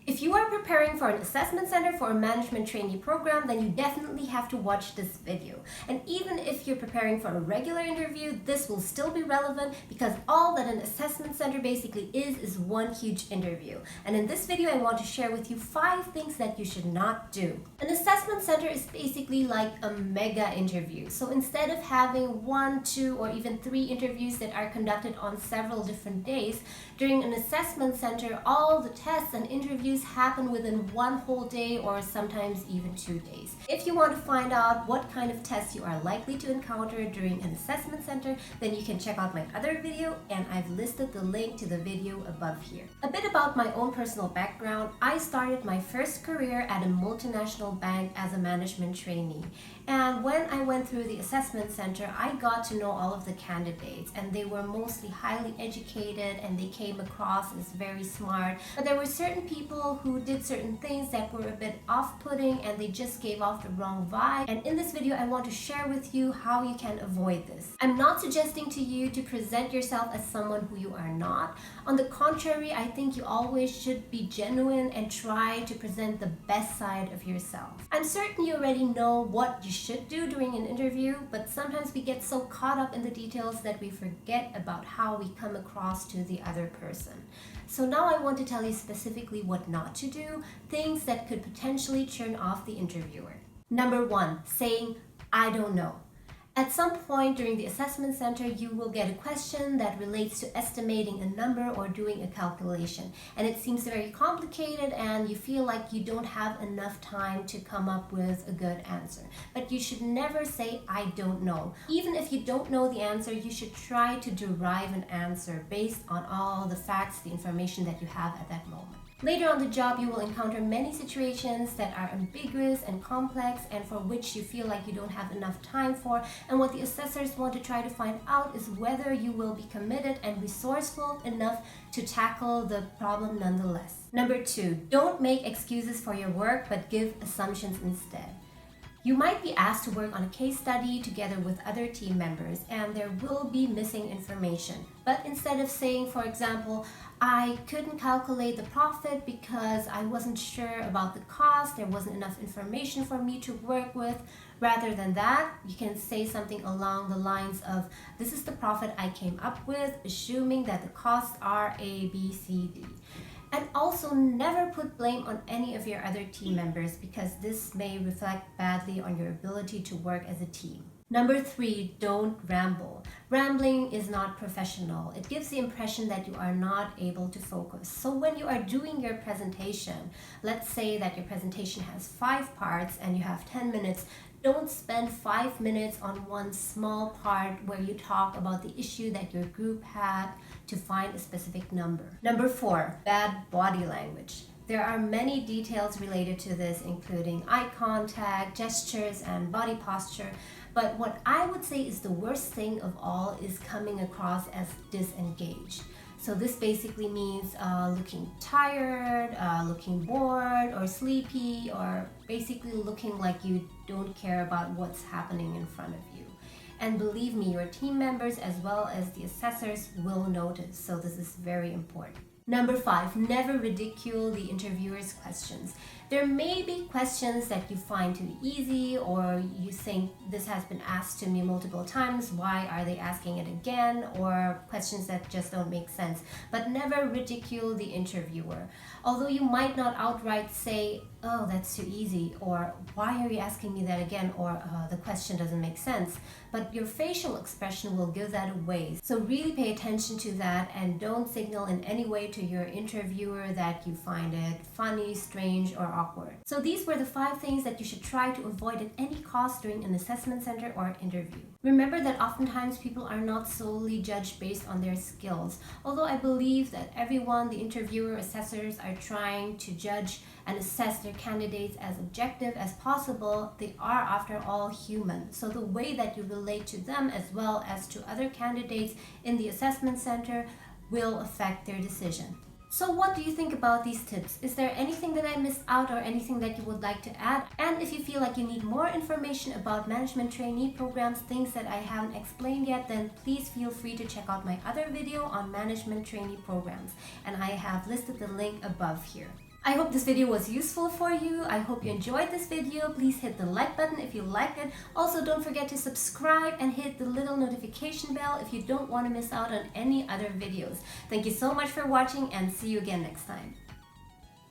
If you are preparing for an assessment center for a management trainee program, then you definitely have to watch this video. And even if you're preparing for a regular interview, this will still be relevant because all that an assessment center basically is one huge interview. And in this video, I want to share with you 5 things that you should not do. An assessment center is basically like a mega interview. So instead of having 1, 2, or even 3 interviews that are conducted on several different days, during an assessment center, all the tests and interviews happen within one whole day or sometimes even 2 days. If you want to find out what kind of tests you are likely to encounter during an assessment center, then you can check out my other video, and I've listed the link to the video above here. A bit about my own personal background. I started my first career at a multinational bank as a management trainee. And when I went through the assessment center, I got to know all of the candidates, and they were mostly highly educated and they came across as very smart. But there were certain people who did certain things that were a bit off-putting and they just gave off the wrong vibe. And in this video, I want to share with you how you can avoid this. I'm not suggesting to you to present yourself as someone who you are not. On the contrary, I think you always should be genuine and try to present the best side of yourself. I'm certain you already know what you should do during an interview, but sometimes we get so caught up in the details that we forget about how we come across to the other person. So now I want to tell you specifically what not to do, things that could potentially turn off the interviewer. Number 1, saying, "I don't know." At some point during the assessment center, you will get a question that relates to estimating a number or doing a calculation. And it seems very complicated and you feel like you don't have enough time to come up with a good answer. But you should never say, "I don't know." Even if you don't know the answer, you should try to derive an answer based on all the facts, the information that you have at that moment. Later on the job, you will encounter many situations that are ambiguous and complex and for which you feel like you don't have enough time for. And what the assessors want to try to find out is whether you will be committed and resourceful enough to tackle the problem nonetheless. Number 2, don't make excuses for your work, but give assumptions instead. You might be asked to work on a case study together with other team members, and there will be missing information. But instead of saying, for example, "I couldn't calculate the profit because I wasn't sure about the cost, there wasn't enough information for me to work with," rather than that, you can say something along the lines of, "This is the profit I came up with, assuming that the costs are A, B, C, D." And also never put blame on any of your other team members because this may reflect badly on your ability to work as a team. Number 3, don't ramble. Rambling is not professional. It gives the impression that you are not able to focus. So when you are doing your presentation, let's say that your presentation has 5 parts and you have 10 minutes, don't spend 5 minutes on one small part where you talk about the issue that your group had to find a specific number. Number 4, bad body language. There are many details related to this, including eye contact, gestures, and body posture. But what I would say is the worst thing of all is coming across as disengaged. So this basically means looking tired, looking bored or sleepy, or basically looking like you don't care about what's happening in front of you. And believe me, your team members as well as the assessors will notice, so this is very important. Number 5, never ridicule the interviewer's questions. There may be questions that you find too easy, or you think this has been asked to me multiple times, why are they asking it again, or questions that just don't make sense. But never ridicule the interviewer. Although you might not outright say, "Oh, that's too easy," or "Why are you asking me that again?" or "The question doesn't make sense." But your facial expression will give that away. So really pay attention to that and don't signal in any way to your interviewer that you find it funny, strange, or awkward. So these were the 5 things that you should try to avoid at any cost during an assessment center or interview. Remember that oftentimes people are not solely judged based on their skills. Although I believe that everyone, the interviewer, assessors, are trying to judge and assess their candidates as objective as possible, they are after all human. So the way that you relate to them as well as to other candidates in the assessment center will affect their decision. So what do you think about these tips? Is there anything that I missed out or anything that you would like to add? And if you feel like you need more information about management trainee programs, things that I haven't explained yet, then please feel free to check out my other video on management trainee programs. And I have listed the link above here. I hope this video was useful for you. I hope you enjoyed this video. Please hit the like button if you liked it. Also, don't forget to subscribe and hit the little notification bell if you don't want to miss out on any other videos. Thank you so much for watching and see you again next time.